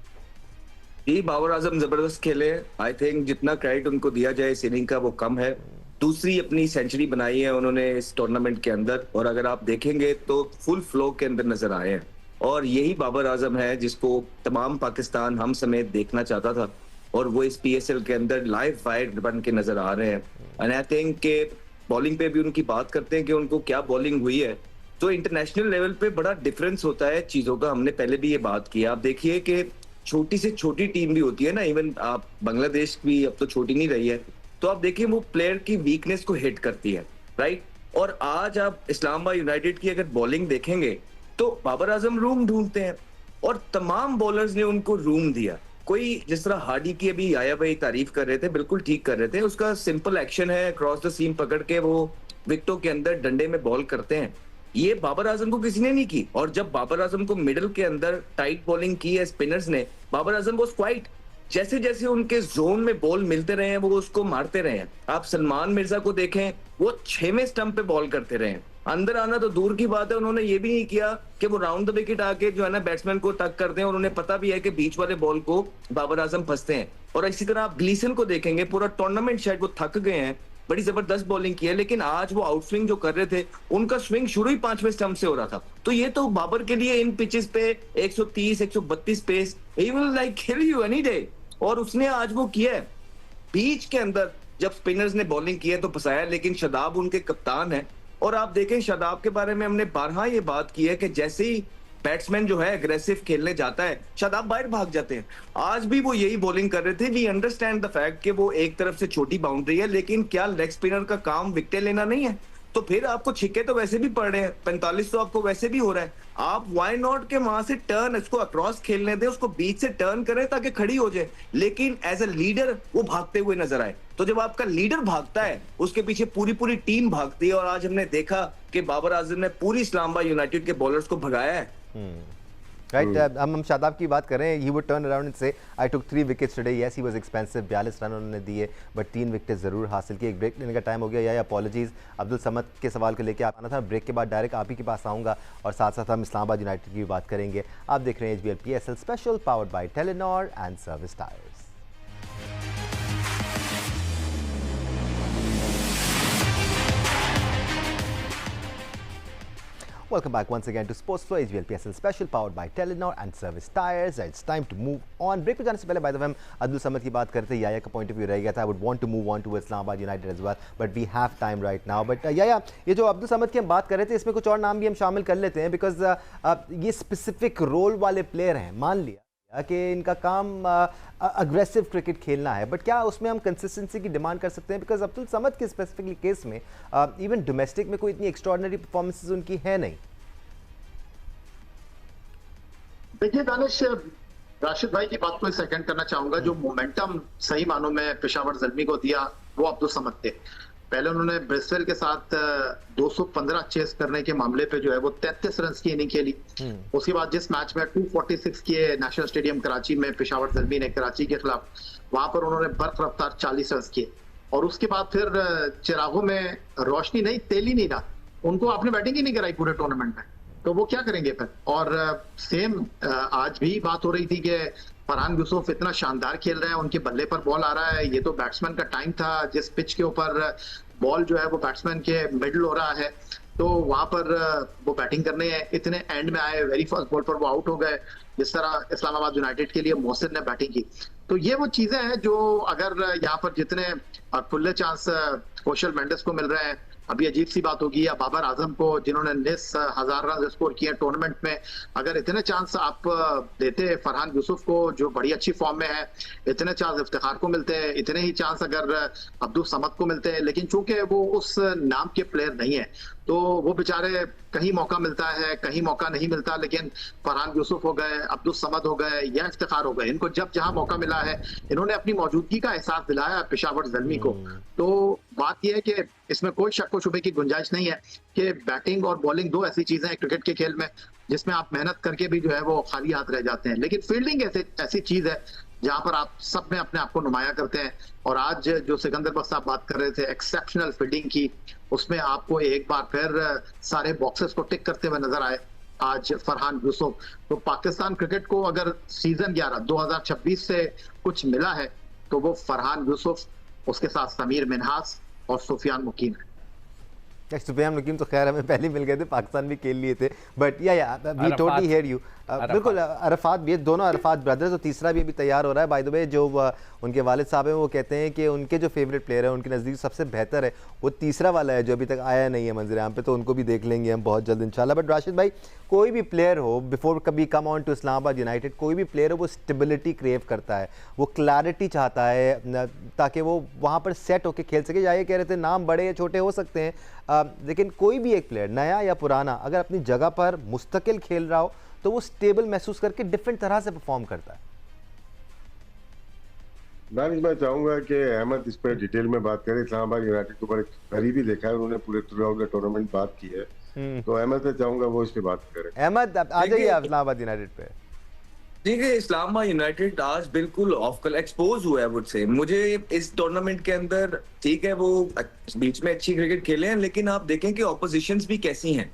जी, बाबर आजम जबरदस्त खेले। आई थिंक जितना क्रेडिट उनको दिया जाए इस इनिंग का वो कम है। दूसरी अपनी सेंचुरी बनाई है उन्होंने इस टूर्नामेंट के अंदर, और अगर आप देखेंगे तो फुल फ्लो के अंदर नजर आए हैं। और यही बाबर आजम है जिसको तमाम पाकिस्तान, हम समेत, देखना चाहता था, और वो इस PSL के अंदर लाइव फायर बन के नजर आ रहे हैं। एंड आई थिंक के बॉलिंग पे भी उनकी बात करते हैं कि उनको क्या बॉलिंग हुई है, तो इंटरनेशनल लेवल पे बड़ा डिफरेंस होता है चीजों का। हमने पहले भी ये बात की, आप देखिए कि छोटी से छोटी टीम भी होती है ना, इवन आप बांग्लादेश भी अब तो छोटी नहीं रही है, तो आप देखिए वो प्लेयर की वीकनेस को हिट करती है, राइट। और आज आप इस्लामाबाद यूनाइटेड की अगर बॉलिंग देखेंगे तो बाबर आजम रूम ढूंढते हैं, और तमाम बॉलर्स ने उनको रूम दिया। कोई जिस तरह हार्डी की अभी आया भाई तारीफ कर रहे थे, बिल्कुल ठीक कर रहे थे, उसका सिंपल एक्शन है, क्रॉस द सीम पकड़ के वो विकेटों के अंदर डंडे में बॉल करते हैं, ये बाबर आजम को किसी ने नहीं की। और जब बाबर आजम को मिडिल के अंदर टाइट बॉलिंग की है स्पिनर्स ने, बाबर आजम वाज क्वाइट। जैसे जैसे उनके जोन में बॉल मिलते रहे हैं वो उसको मारते रहे हैं। आप सलमान मिर्जा को देखें, वो 6वें स्टंप पे बॉल करते रहे हैं। अंदर आना तो दूर की बात है, उन्होंने ये भी नहीं किया कि वो राउंड द विकेट आके जो है ना बैट्समैन को टक कर दें, और उन्हें पता भी है कि बीच वाले बॉल को बाबर आजम फंसते हैं। और इसी तरह आप ग्लीसन को देखेंगे, पूरा टूर्नामेंट शायद वो थक गए हैं, बड़ी जबरदस्त बॉलिंग की है, लेकिन आज वो आउट स्विंग जो कर रहे थे, उनका स्विंग शुरू ही 5वें स्टंप से हो रहा था। तो ये तो बाबर के लिए इन पिचेस पे 130 132 pace, he will like kill you any day. और उसने आज वो किया है। बीच के अंदर जब स्पिनर्स ने बॉलिंग की है तो फंसाया, लेकिन शादाब उनके कप्तान है। और आप देखें शादाब के बारे में हमने बारहा ये बात की है कि जैसे ही बैट्समैन जो है एग्रेसिव खेलने जाता है, शादाब बाहर भाग जाते हैं। आज भी वो यही बॉलिंग कर रहे थे। वी अंडरस्टैंड द फैक्ट कि वो एक तरफ से छोटी बाउंड्री है, लेकिन क्या लेग स्पिनर का काम विकेट लेना नहीं है? तो फिर आपको छिक्के तो वैसे भी पड़ रहे हैं, 45 तो आपको वैसे भी हो रहा है। आप वाई नॉट के वहां से टर्न, इसको अक्रॉस खेलने दें, उसको बीच से टर्न करें ताकि खड़ी हो जाए, लेकिन एज अ लीडर वो भागते हुए नजर आए। तो जब आपका लीडर भागता है, उसके पीछे पूरी पूरी टीम भागती है। और आज हमने देखा कि बाबर आजम ने पूरी इस्लामाबाद यूनाइटेड के बॉलर्स को भगाया है। राइट, हम शादाब की बात कर रहे हैं। He would turn around and से आई टुक 3 wickets today. Yes, he was expensive, 42 run उन्होंने दिए, बट 3 विकेट ज़रूर हासिल की। एक ब्रेक लेने का टाइम हो गया। या अपॉलॉजीज़, अब्दुल समद के सवाल को लेकर आना था। ब्रेक के बाद डायरेक्ट आप ही के पास आऊँगा और साथ साथ हम इस्लामाबाद यूनाइटेड की भी बात करेंगे। आप देख रहे हैं HBL PSL special powered by Telenor and service tyres. Welcome back once again to Sports Flow, HBL PSL special powered by Telenor and Service Tires. It's time to move on. Break पे जाने से पहले by the way हम अब्दुल समद की बात करते हैं। याया का पॉइंट ऑफ व्यू रह गया था। I would want to move on to Islamabad United as well, but we have time right now. But याया, ये जो अब्दुल समद की हम बात कर रहे थे, इसमें कुछ और नाम भी हम शामिल कर लेते हैं, बिकॉज ये स्पेसिफिक रोल वाले प्लेयर हैं। मान लिया कि इनका काम अग्रेसिव क्रिकेट खेलना है, बट क्या उसमें हम कंसिस्टेंसी की डिमांड कर सकते हैं? बिकॉज अब्दुल समद के स्पेसिफिकली केस में इवन डोमेस्टिक में कोई इतनी एक्स्ट्रॉर्डिनरी परफॉर्मेंसेस उनकी है नहीं। देखिए दानिश, राशिद भाई की बात को सेकंड करना चाहूंगा। जो मोमेंटम सही मानों में पेशावर ज़ल्मी को दिया वो अब्दुल समद थे। पहले उन्होंने ब्रिस्वेल के साथ 215 चेस करने के मामले पे जो है वो 33 रन की इनिंग खेली। उसके बाद जिस मैच में 246 किए नेशनल स्टेडियम कराची में पेशावर ज़ल्मी ने कराची के खिलाफ, वहां पर उन्होंने बर्फ रफ्तार 40 रन किए। और उसके बाद फिर चिरागों में रोशनी नहीं, तेली नहीं रहा, उनको आपने बैटिंग ही नहीं कराई पूरे टूर्नामेंट में, तो वो क्या करेंगे फिर? और सेम आज भी बात हो रही थी कि फरहान यूसुफ इतना शानदार खेल रहे हैं, उनके बल्ले पर बॉल आ रहा है। ये तो बैट्समैन का टाइम था, जिस पिच के ऊपर बॉल जो है वो बैट्समैन के मिडल हो रहा है, तो वहां पर वो बैटिंग करने इतने एंड में आए, वेरी फर्स्ट बॉल पर वो आउट हो गए। जिस तरह इस्लामाबाद यूनाइटेड के लिए मोहसिन ने बैटिंग की, तो ये वो चीजें हैं जो अगर यहाँ पर जितने खुले चांस कौशल मेंडिस को मिल रहे हैं, अभी अजीब सी बात होगी, या बाबर आजम को जिन्होंने 19,000 रन स्कोर किए टूर्नामेंट में, अगर इतने चांस आप देते फरहान यूसुफ को जो बड़ी अच्छी फॉर्म में है, इतने चांस इफ्तिखार को मिलते हैं, इतने ही चांस अगर अब्दुल समद को मिलते हैं, लेकिन चूंकि वो उस नाम के प्लेयर नहीं है, तो वो बेचारे कहीं मौका मिलता है, कहीं मौका नहीं मिलता। लेकिन फरहान यूसुफ हो गए, अब्दुल समद हो गए या इफ्तिखार हो गए, इनको जब जहां मौका मिला है, इन्होंने अपनी मौजूदगी का एहसास दिलाया पेशावर ज़ल्मी को। तो बात यह है कि इसमें कोई शक व शुबे की गुंजाइश नहीं है कि बैटिंग और बॉलिंग दो ऐसी चीजें हैं क्रिकेट के खेल में जिसमें आप मेहनत करके भी जो है वो खाली हाथ रह जाते हैं, लेकिन फील्डिंग ऐसी चीज है जहां पर आप सब में अपने आप को नुमाया करते हैं। और आज जो सिकंदर बख्श साहब बात कर रहे थे एक्सेप्शनल फील्डिंग की, उसमें आपको एक बार फिर सारे बॉक्सेस को टिक करते हुए नजर आए आज फरहान यूसुफ। तो पाकिस्तान क्रिकेट को अगर सीजन 11 2026 से कुछ मिला है तो वो फरहान यूसुफ, उसके साथ समीर मिन्हास और सुफियान मुकीम है। सुफियान मुकीम तो खैर हमें पहले मिल गए थे, पाकिस्तान भी खेल लिए थे, बट या वी टोटली हियर यू। बिल्कुल, अरफात भी, दोनों अरफात ब्रदर्स, और तीसरा भी अभी तैयार हो रहा है। बाय द वे जो उनके वालिद साहब हैं वो कहते हैं कि उनके जो फेवरेट प्लेयर है, उनके नज़दीक सबसे बेहतर है वो तीसरा वाला है जो अभी तक आया नहीं है मंजर आम पे, तो उनको भी देख लेंगे हम बहुत जल्द इंशाल्लाह। बट राशिद भाई, कोई भी प्लेयर हो, बिफोर कभी come on to Islamabad United, कोई भी प्लेयर हो वो स्टेबिलिटी क्रेव करता है, वो क्लैरिटी चाहता है ताकि वो वहाँ पर सेट होकर खेल सके। या ये कह रहे थे नाम बड़े या छोटे हो सकते हैं, लेकिन कोई भी एक प्लेयर नया या पुराना अगर अपनी जगह पर मुस्तकिल खेल रहा हो तो वो स्टेबल महसूस करके डिफरेंट तरह से परफॉर्म करता है। दानिश, मैं चाहूंगा कि अहमद इस पर डिटेल में बात करें। इस्लामाबाद यूनाइटेड को बड़े करीबी देखा है उन्होंने, पूरे थ्रू आउट द टूर्नामेंट बात की है, तो अहमद से चाहूंगा वो इस पे बात करें। अहमद आ जाइए आप इस्लामाबाद यूनाइटेड पे। देखिए, इस्लामाबाद यूनाइटेड आज बिल्कुल ऑफ कलर एक्सपोज हुआ है वुड से। मुझे इस टूर्नामेंट के अंदर, ठीक है वो बीच में अच्छी क्रिकेट खेले हैं, लेकिन आप देखें कि ऑपोजिशंस भी कैसी हैं।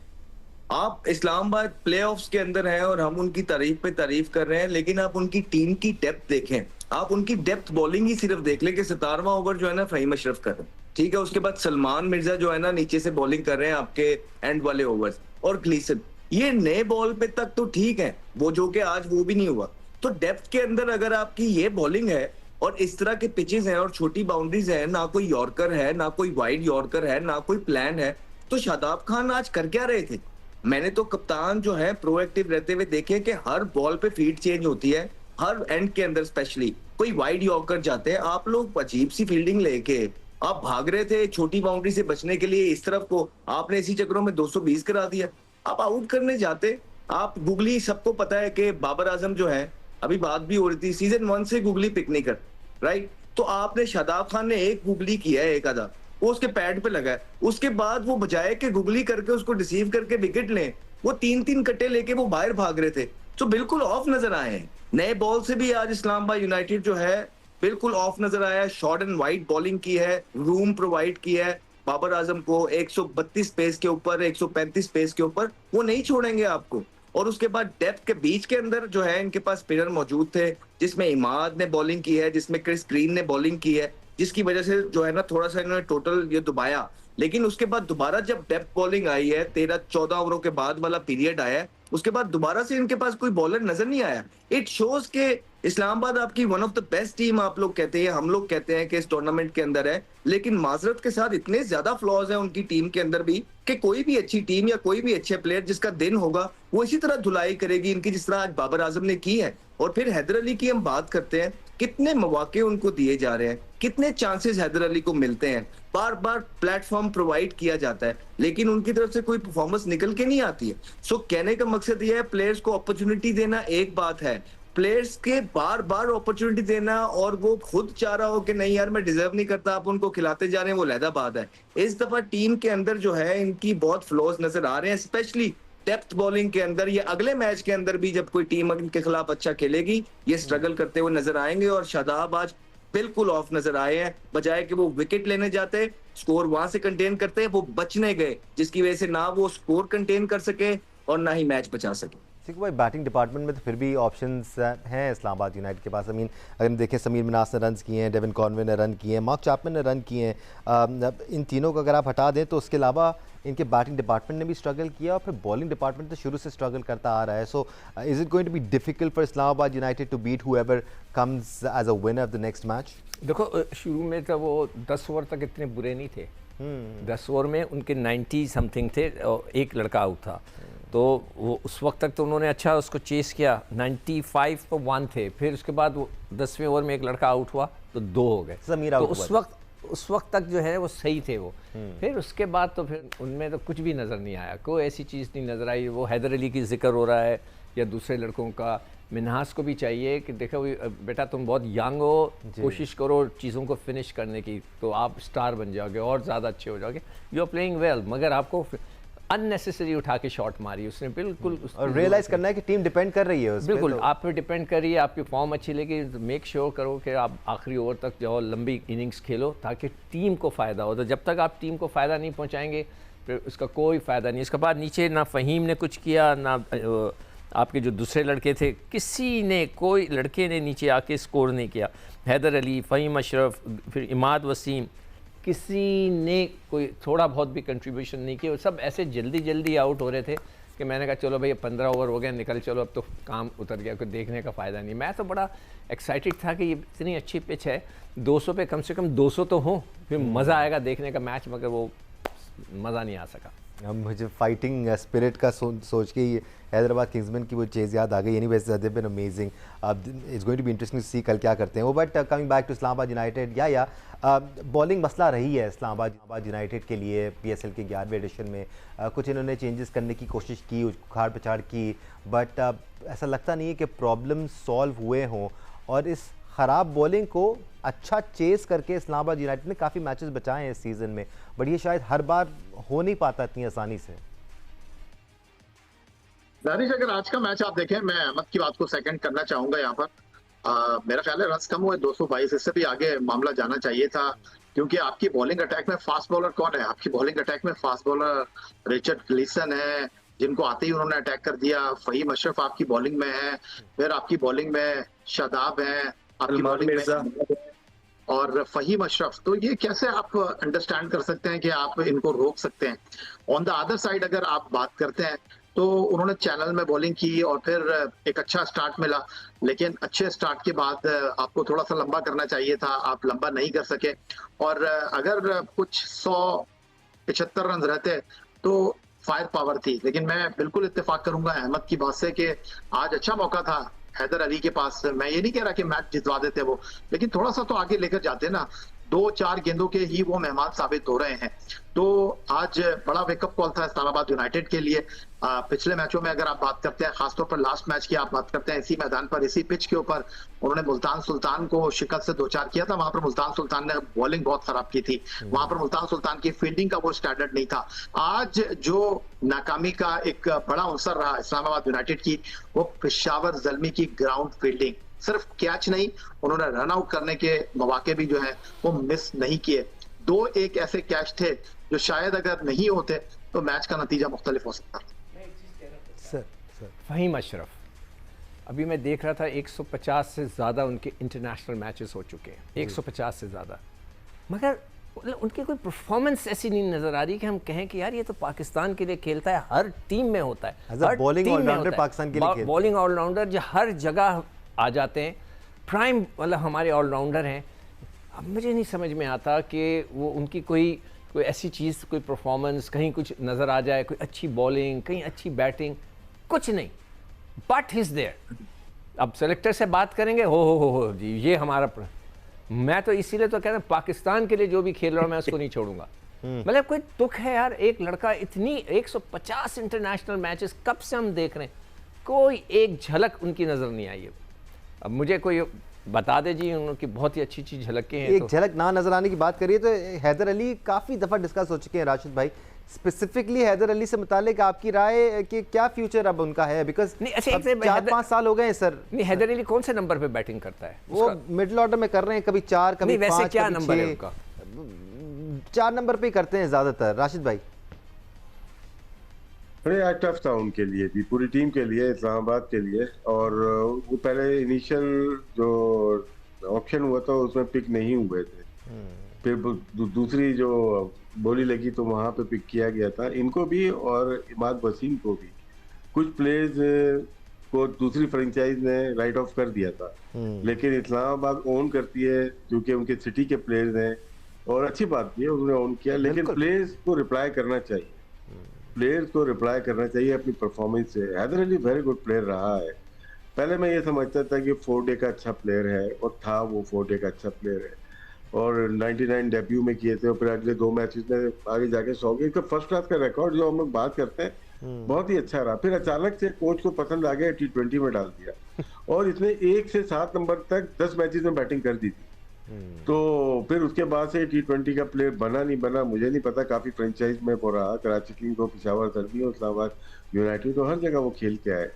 आप इस्लामाबाद प्लेऑफ्स के अंदर हैं और हम उनकी तारीफ पे तारीफ कर रहे हैं, लेकिन आप उनकी टीम की डेप्थ देखें। आप उनकी डेप्थ बॉलिंग ही सिर्फ देख लें कि 17वां ओवर जो है ना फहीम अशरफ कर रहे हैं, ठीक है, उसके बाद सलमान मिर्जा जो है ना नीचे से बॉलिंग कर रहे हैं आपके एंड वाले ओवर्स, और ग्लीसन, ये नए बॉल पे तक तो ठीक है, वो जो कि आज वो भी नहीं हुआ। तो डेप्थ के अंदर अगर आपकी ये बॉलिंग है और इस तरह के पिचेस हैं और छोटी बाउंड्रीज है, ना कोई यॉर्कर है, ना कोई वाइड यॉर्कर है, ना कोई प्लान है, तो शादाब खान आज कर क्या रहे थे? मैंने तो कप्तान जो है प्रोएक्टिव रहते हुए देखे कि हर बॉल पे फील्ड चेंज होती है, हर एंड के अंदर स्पेशली कोई वाइड यॉर्कर जाते हैं, आप लोग अजीब सी फील्डिंग लेके आप भाग रहे थे छोटी बाउंड्री से बचने के लिए, इस तरफ को आपने इसी चक्रों में 220 करा दिया। आप आउट करने जाते, आप गुगली, सबको पता है कि बाबर आजम जो है, अभी बात भी हो रही थी, सीजन 1 से गुगली पिक नहीं कर, राइट? तो आपने शादाब खान ने एक गुगली किया है, एक आधा, वो उसके पैड पे लगा है, उसके बाद वो बजाय के गुगली करके उसको डिसीव करके विकेट लें, वो 3-3 कट्टे लेके वो बाहर भाग रहे थे, तो बिल्कुल ऑफ नजर आए हैं। नए बॉल से भी आज इस्लामाबाद यूनाइटेड जो है बिल्कुल ऑफ नजर आया है। शॉर्ट एंड वाइड बॉलिंग की है, रूम प्रोवाइड किया है बाबर आजम को, 132 पेस के ऊपर, 135 पेस के ऊपर, वो नहीं छोड़ेंगे आपको। और उसके बाद डेप्थ के बीच के अंदर जो है इनके पास स्पिनर मौजूद थे, जिसमें इमाद ने बॉलिंग की है, जिसमें क्रिस ग्रीन ने बॉलिंग की है, जिसकी वजह से जो है ना थोड़ा सा इन्होंने टोटल ये दुबाया। लेकिन उसके बाद दोबारा जब डेप्थ बॉलिंग आई है, 13-14 ओवरों के बाद वाला पीरियड आया है, उसके बाद दोबारा से इनके पास कोई बॉलर नजर नहीं आया। इट शोज के इस्लामाबाद आपकी one of the best team आप लोग कहते हैं, हम लोग कहते हैं कि इस टूर्नामेंट के अंदर है, लेकिन माजरत के साथ इतने ज्यादा फ्लॉज हैं उनकी टीम के अंदर भी कि कोई भी अच्छी टीम या कोई भी अच्छे प्लेयर जिसका दिन होगा वो इसी तरह धुलाई करेगी इनकी, जिस तरह आज बाबर आजम ने की है। और फिर हैदर अली की हम बात करते हैं, कितने मौके उनको दिए जा रहे हैं, कितने चांसेस हैदर अली को मिलते हैं, बार बार प्लेटफॉर्म प्रोवाइड किया जाता है, लेकिन उनकी तरफ से कोई परफॉर्मेंस निकल के नहीं आती है। सो कहने का मकसद यह है, प्लेयर्स को अपॉर्चुनिटी देना एक बात है, प्लेयर्स के बार बार अपॉर्चुनिटी देना और वो खुद चाह रहा हो कि नहीं यार मैं डिजर्व नहीं करता, आप उनको खिलाते जा रहे हैं, वो लहदा बात है। इस दफा टीम के अंदर जो है इनकी बहुत फ्लॉज नजर आ रहे हैं, स्पेशली डेप्थ बॉलिंग के अंदर। ये अगले मैच के अंदर भी जब कोई टीम इनके खिलाफ अच्छा खेलेगी, ये स्ट्रगल करते हुए नजर आएंगे। और शादाब आज बिल्कुल ऑफ नजर आए हैं, बजाय कि वो विकेट लेने जाते, स्कोर वहां से कंटेन करते, वो बचने गए, जिसकी वजह से ना वो स्कोर कंटेन कर सके और ना ही मैच बचा सके। ठीक भाई, बैटिंग डिपार्टमेंट में तो फिर भी ऑप्शंस हैं इस्लामाबाद यूनाइटेड के पास। अगर हम देखें, समीर मिनास ने रन किए हैं, डेविन कॉनवे ने रन किए हैं, मार्क चैपमैन ने रन किए हैं। इन तीनों को अगर आप हटा दें तो उसके अलावा इनके बैटिंग डिपार्टमेंट ने भी स्ट्रगल किया और फिर बॉलिंग डिपार्टमेंट तो शुरू से स्ट्रगल करता आ रहा है। So is it going to be difficult for Islamabad United to beat whoever comes as a winner of the next match? देखो, शुरू में तो वो 10 ओवर तक इतने बुरे नहीं थे। 10 ओवर में उनके 90 समथिंग थे और एक लड़का आउट था, तो वो उस वक्त तक तो उन्होंने अच्छा उसको चेस किया, 95 पर 1 थे। फिर उसके बाद वो 10वें ओवर में एक लड़का आउट हुआ तो 2 हो गए। समीर तो आउट उस वक्त तक जो है वो सही थे वो। फिर उसके बाद तो फिर उनमें तो कुछ भी नज़र नहीं आया, कोई ऐसी चीज़ नहीं नज़र आई। वो हैदर अली की जिक्र हो रहा है या दूसरे लड़कों का, मिन्हास को भी चाहिए कि देखो बेटा तुम बहुत यंग हो, कोशिश करो चीज़ों को फिनिश करने की, तो आप स्टार बन जाओगे और ज़्यादा अच्छे हो जाओगे। यू आर प्लेइंग वेल, मगर आपको अननेसेसरी उठा के शॉट मारी उसने, बिल्कुल। और रियलाइज करना है कि टीम डिपेंड कर रही है उस बिल्कुल पे, आप पे डिपेंड कर रही है, आपकी फॉर्म अच्छी लगी तो मेक श्योर करो कि आप आखिरी ओवर तक जाओ, लंबी इनिंग्स खेलो ताकि टीम को फ़ायदा हो। तो जब तक आप टीम को फ़ायदा नहीं पहुंचाएंगे फिर उसका कोई फ़ायदा नहीं। इसके बाद नीचे ना फ़हीम ने कुछ किया, ना आपके जो दूसरे लड़के थे, किसी ने, कोई लड़के ने नीचे आके स्कोर नहीं किया। हैदर अली, फ़हीम अशरफ, फिर इमाद वसीम, किसी ने कोई थोड़ा बहुत भी कंट्रीब्यूशन नहीं किया। सब ऐसे जल्दी जल्दी आउट हो रहे थे कि मैंने कहा चलो भाई 15 ओवर हो गए, निकल चलो, अब तो काम उतर गया, कोई देखने का फ़ायदा नहीं। मैं तो बड़ा एक्साइटेड था कि ये इतनी अच्छी पिच है, 200 पे कम से कम 200 तो हो, फिर मज़ा आएगा देखने का मैच, मगर वो मज़ा नहीं आ सका। मुझे फाइटिंग स्पिरिट का सोच के ही हैदराबाद किंग्समैन की वो चेज़ याद आ गई। Anyways they been amazing, it's going to be interesting to see कल क्या करते हैं वो। But coming back to Islamabad United, या बॉलिंग मसला रही है इस्लामाबाद यूनाइटेड के लिए PSL के 11वें एडिशन में। कुछ इन्होंने चेंजेस करने की कोशिश की, उखाड़ पछाड़ की, बट ऐसा लगता नहीं है कि प्रॉब्लम सॉल्व हुए हों। और इस ख़राब बॉलिंग को अच्छा चेस करके इस्लामाबाद यूनाइटेड ने काफ़ी मैचेस बचाए हैं इस सीज़न में, बट ये शायद हर बार हो नहीं पाता इतनी आसानी से। दानिश, अगर आज का मैच आप देखें, मैं अहमद की बात को सेकंड करना चाहूंगा यहाँ पर। मेरा ख्याल है रन्स कम हुए 222, इससे भी आगे मामला जाना चाहिए था, क्योंकि आपकी बॉलिंग अटैक में फास्ट बॉलर कौन है? आपकी बॉलिंग अटैक में फास्ट बॉलर रिचर्ड ग्लीसन है, जिनको आते ही उन्होंने अटैक कर दिया। फहीम अशरफ आपकी बॉलिंग में है, फिर आपकी बॉलिंग में शादाब है, आपकी बॉलिंग में और फहीम अशरफ। तो ये कैसे आप अंडरस्टैंड कर सकते हैं कि आप इनको रोक सकते हैं? ऑन द अदर साइड अगर आप बात करते हैं तो उन्होंने चैनल में बॉलिंग की और फिर एक अच्छा स्टार्ट मिला, लेकिन अच्छे स्टार्ट के बाद आपको थोड़ा सा लंबा करना चाहिए था, आप लंबा नहीं कर सके। और अगर कुछ 175 रन रहते तो फायर पावर थी। लेकिन मैं बिल्कुल इत्तेफाक करूंगा अहमद की बात से कि आज अच्छा मौका था हैदर अली के पास। मैं ये नहीं कह रहा कि मैच जितवा देते वो, लेकिन थोड़ा सा तो आगे लेकर जाते ना। 2-4 गेंदों के ही वो मेहमान साबित हो रहे हैं। तो आज बड़ा वेकअप कॉल था इस्लामाबाद यूनाइटेड के लिए। पिछले मैचों में अगर आप बात करते हैं, खासतौर पर लास्ट मैच की आप बात करते हैं, इसी मैदान पर इसी पिच के ऊपर उन्होंने मुल्तान सुल्तान को शिकस्त से 2-4 किया था। वहां पर मुल्तान सुल्तान ने बॉलिंग बहुत खराब की थी, वहां पर मुल्तान सुल्तान की फील्डिंग का वो स्टैंडर्ड नहीं था। आज जो नाकामी का एक बड़ा अवसर रहा इस्लामाबाद यूनाइटेड की, वो पेशावर ज़ल्मी की ग्राउंड फील्डिंग। सिर्फ कैच नहीं, उन्होंने रन आउट करने के मौके भी जो है वो मिस नहीं किए। 2-1 ऐसे कैच थे जो शायद अगर नहीं होते तो मैच का नतीजा मुख्तलिफ हो सकता। सर फहीम अशरफ, अभी मैं देख रहा था 150 से ज़्यादा उनके इंटरनेशनल मैचेस हो चुके हैं, 150 से ज़्यादा, मगर उनकी कोई परफॉर्मेंस ऐसी नहीं नज़र आ रही कि हम कहें कि यार ये तो पाकिस्तान के लिए खेलता है। हर टीम में होता है, हर बॉलिंग टीम में ऑलराउंडर होता है। पाकिस्तान के लिए खेलता है। बॉलिंग ऑलराउंडर जो हर जगह आ जाते हैं, प्राइम मतलब हमारे ऑलराउंडर हैं। अब मुझे नहीं समझ में आता कि वो उनकी कोई ऐसी चीज़, कोई परफॉर्मेंस कहीं कुछ नज़र आ जाए, कोई अच्छी बॉलिंग, कहीं अच्छी बैटिंग, कुछ नहीं, बट हिज देयर। अब सेलेक्टर से बात करेंगे, हो जी ये हमारा मैं तो इसीलिए तो कहता हूँ पाकिस्तान के लिए जो भी खेल रहा हूँ मैं उसको नहीं छोड़ूंगा। मतलब कोई दुख है यार, एक लड़का इतनी 150 इंटरनेशनल मैचेस कब से हम देख रहे हैं, कोई एक झलक उनकी नज़र नहीं आई है। अब मुझे कोई बता दे जी, उनकी बहुत ही अच्छी चीज झलकें हैं। एक झलक ना नजर आने की बात करिए तो हैदर अली काफ़ी दफ़ा डिस्कस हो चुके हैं राशिद भाई। स्पेसिफिकली हैदर अली से मुतालिक आपकी राय कि क्या फ्यूचर अब उनका है? बिकॉज 4-5 साल हो गए सर। नहीं, हैदर अली कौन से नंबर पे बैटिंग करता है? वो मिडिल ऑर्डर में कर रहे हैं, कभी 4 कभी 5। वैसे क्या नंबर है उनका? 4 नंबर पे ही करते हैं ज़्यादातर राशिद भाई। बड़े टफ था उनके लिए भी, पूरी टीम के लिए, इस्लामाबाद के लिए। और वो पहले इनिशियल जो ऑप्शन हुआ था उसमें पिक नहीं हुए थे, फिर दूसरी जो बोली लगी तो वहां पे पिक किया गया था इनको भी और इमाद वसीम को भी। कुछ प्लेयर्स को दूसरी फ्रेंचाइज ने राइट ऑफ कर दिया था, लेकिन इस्लामाबाद ओन करती है क्योंकि उनके सिटी के प्लेयर्स हैं, और अच्छी बात भी है उन्होंने ओन किया। लेकिन प्लेयर्स को रिप्लाई करना चाहिए, प्लेयर्स को रिप्लाई करना चाहिए अपनी परफॉर्मेंस से। Haider Ali very good player रहा है। पहले मैं ये समझता था कि 4 डे का अच्छा प्लेयर है, और था वो 4 डे का अच्छा प्लेयर है, और 99 डेब्यू में किए थे, और फिर अगले 2 मैचेस में आगे जाके 100 के इसका फर्स्ट क्लास का रिकॉर्ड जो हम लोग बात करते हैं बहुत ही अच्छा रहा। फिर अचानक से कोच को पसंद आ गया, T20 में डाल दिया, और इसने 1 से 7 नंबर तक 10 मैचेस में बैटिंग कर दी थी। तो फिर उसके बाद से T20 का प्लेयर बना नहीं बना मुझे नहीं पता। काफी फ्रेंचाइज में वो रहा, कराची किंग्स हो, पेशावर ज़ल्मी हो, इस्लामाबाद यूनाइटेड, तो हर जगह वो खेल के आए।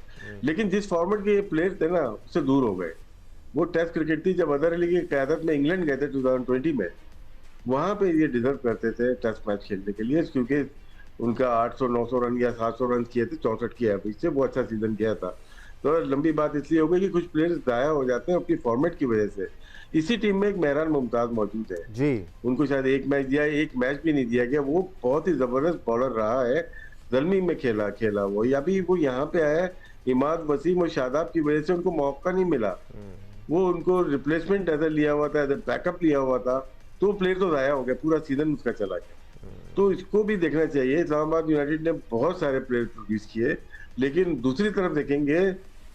लेकिन जिस फॉर्मेट के ये प्लेयर थे ना उससे दूर हो गए। वो टेस्ट क्रिकेट थी, जब अदर अली की क़यादत में इंग्लैंड गए थे 2020 में, वहां पे ये डिजर्व करते थे टेस्ट मैच खेलने के लिए, क्योंकि उनका 800-900 रन या 700 रन किए थे 64 की एवरेज से, वो अच्छा सीजन गया था। तो लंबी बात इसलिए हो गई कि कुछ प्लेयर्स जाया हो जाते हैं अपनी फॉर्मेट की वजह से। इसी टीम में एक मेहरान मुमताज मौजूद है जी, उनको शायद 1 मैच दिया, 1 मैच भी नहीं दिया गया। वो बहुत ही जबरदस्त बॉलर रहा है, ज़ल्मी में खेला वो, या भी वो यहाँ पे आया इमाद वसीम और शादाब की वजह से उनको मौका नहीं मिला। वो उनको रिप्लेसमेंट ऐसा लिया हुआ था, बैकअप लिया हुआ था, तो प्लेयर तो जाया हो गया, पूरा सीजन उसका चला गया। तो इसको भी देखना चाहिए। इस्लामाबाद यूनाइटेड ने बहुत सारे प्लेयर प्रोड्यूस किए, लेकिन दूसरी तरफ देखेंगे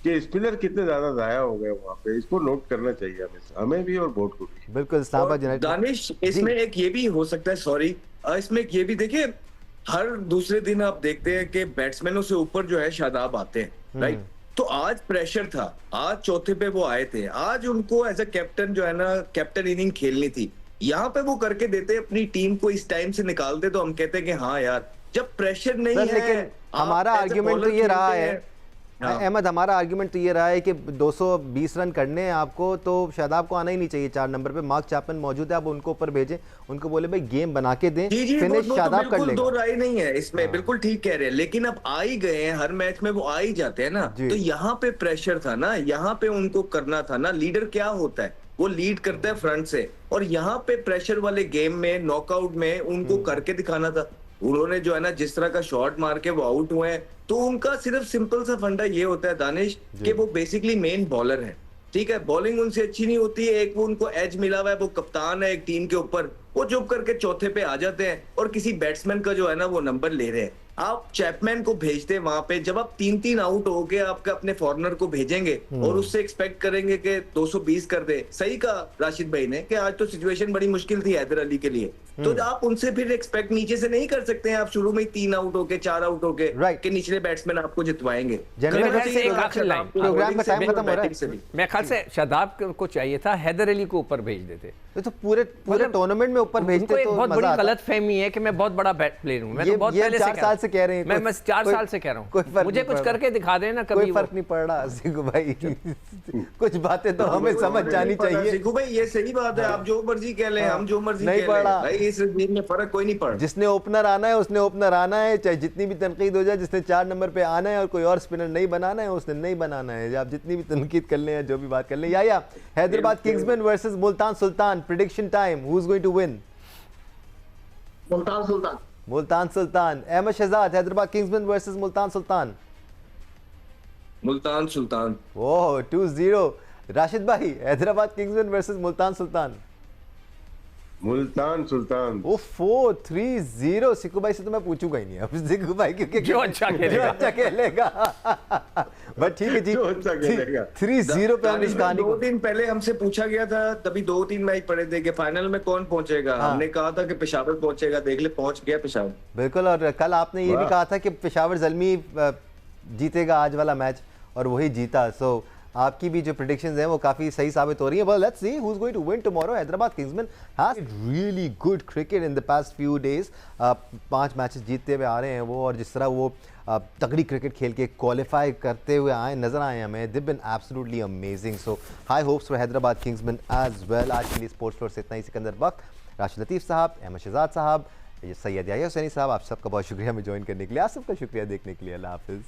कि स्पिनर कितने ज्यादा जाया हो गए वहां पे, इसको नोट करना चाहिए हमें भी और बोर्ड को भी। बिल्कुल इस्लामाबाद यूनाइटेड। दानिश, इसमें एक ये भी हो सकता है, सॉरी, इसमें एक ये भी देखिए, हर दूसरे दिन आप देखते हैं कि बैट्समैनों से ऊपर जो है शादाब आते हैं, राइट? तो आज प्रेशर था, आज चौथे पे वो आए थे, आज उनको एज अ कैप्टन जो है ना कैप्टन इनिंग खेलनी थी, यहाँ पे वो करके देते, अपनी टीम को इस टाइम से निकालते, तो हम कहते कि हाँ यार जब प्रेशर नहीं सर, है। लेकिन आप हमारा as a आर्ग्यूमेंट तो bowler ये रहा खेलते है, हैं। हाँ। अहमद, हमारा आर्ग्यूमेंट तो ये रहा है कि 220 रन करने हैं आपको, तो शादाब को आना ही नहीं चाहिए 4 नंबर पे। मार्क चैपमैन मौजूद है, आप उनको ऊपर भेजें, उनको बोले भाई गेम बना के दें, जी जी, फिनिश वो शादाब तो कर बिल्कुल दो लेगा। राय नहीं है इसमें, बिल्कुल ठीक कह रहे हैं, लेकिन अब आ ही गए हैं, हर मैच में वो आ ही जाते हैं ना, जी। तो यहाँ पे प्रेशर था ना, यहाँ पे उनको करना था ना। लीडर क्या होता है, वो लीड करता है फ्रंट से, और यहाँ पे प्रेशर वाले गेम में नॉकआउट में उनको करके दिखाना था। उन्होंने जो है ना जिस तरह का शॉट मार के वो आउट हुए हैं, तो उनका सिर्फ सिंपल सा फंडा ये होता है दानिश कि वो बेसिकली मेन बॉलर है, ठीक है, बॉलिंग उनसे अच्छी नहीं होती है, एक वो उनको एज मिला हुआ है, वो कप्तान है एक टीम के ऊपर, वो चुप करके चौथे पे आ जाते हैं और किसी बैट्समैन का जो है ना वो नंबर ले रहे हैं। आप चैपमैन को भेजते हैं वहां पे, जब आप 3-3 आउट हो गए, आपका अपने फॉरनर को भेजेंगे और उससे एक्सपेक्ट करेंगे कि 220 कर दे। सही कहा राशिद भाई ने कि आज तो सिचुएशन बड़ी मुश्किल थी हैदर अली के लिए, तो आप उनसे फिर एक्सपेक्ट नीचे से नहीं कर सकते हैं। आप शुरू में ही 3 आउट होके 4 आउट होके Right. कि निचले बैट्समैन आपको जितवाएंगे। जनरल मेरे में ख्याल से एक आखिरी लाइन, प्रोग्राम का टाइम खत्म हो रहा है। मेरे ख्याल से शादाब को चाहिए था हैदर अली को ऊपर भेज देते। ये तो पूरे मतलब टूर्नामेंट में ऊपर उनको भेजते एक तो बहुत बड़ी मजा आता। गलत फहमी है कि मैं बहुत बड़ा बैट प्लेयर हूँ। मैं तो बहुत ये पहले 4 साल से कह रहे हैं, मैं कोई- 4 कोई- साल से कह रहा कोई हूँ, फर्क मुझे नहीं कुछ पड़ रहा। करके दिखा देना कोई कभी। फर्क नहीं पड़ रहा सिखू भाई। कुछ बातें तो हमें समझ जानी चाहिए। सिखू भाई ये सही बात है, आप जो मर्जी कह लें, हम जो मर्जी नहीं कह पड़ा। लें, भाई इस गेम में फर्क कोई नहीं पड़ा। जिसने ओपनर आना है उसने ओपनर आना है, चाहे जितनी भी तनकीद हो जाए। जिसने 4 नंबर पे आना है और कोई और स्पिनर नहीं बनाना है उसने नहीं बनाना है। आप जितनी भी तनकीद कर लें या जो भी बात कर लें। या Hyderabad Kingsmen versus Multan Sultan, prediction time, who is going to win? Multan Sultan. Multan Sultan. Ahmed Shehzad, Hyderabad Kingsmen versus Multan Sultan. Multan Sultan. Oh 2-0। Rashid भाई, Hyderabad Kingsmen versus Multan Sultan. Multan Sultan. Oh 4-3-0। Sikku भाई से तो मैं पूछूंगा ही नहीं अब, सिक्कू भाई क्योंकि जो अच्छा खेलेगा। जो अच्छा खेलेगा। बट ठीक है जी, जो अच्छा खेलेगा। 3-0 पे हम इस कहानी 2 को। दिन पहले हमसे पूछा गया था, तभी 2-3 मैच पड़े थे कि फाइनल में कौन पहुंचेगा। हाँ। हमने कहा था कि पेशावर पहुंचेगा, देख ले पहुंच गया पेशावर। बिल्कुल, और कल आपने ये भी वाह। कहा था कि पेशावर ज़ल्मी जीतेगा आज वाला मैच, और वही जीता। सो आपकी भी जो प्रेडिक्शंस हैं वो काफ़ी सही साबित हो रही है। Well let's see who is going to win tomorrow. Hyderabad Kingsmen has really good cricket in the past few days. 5 matches जीतते हुए आ रहे हैं वो, और जिस तरह वो तगड़ी क्रिकेट खेल के क्वालिफाई करते हुए आए नजर आए हमें, they been absolutely amazing. So high hopes for Hyderabad Kingsmen as well. आज के लिए स्पोर्ट्स फ्लोर से इतना ही। सिकंदर बख्त, राशिद लतीफ़ साहब, अहमद शहजाद साहब, सैयद याह्या हुसैनी साहब, आप सबका बहुत शुक्रिया हमें ज्वाइन करने के लिए। आप सबका शुक्रिया देखने के लिए। अल्लाह हाफिज़।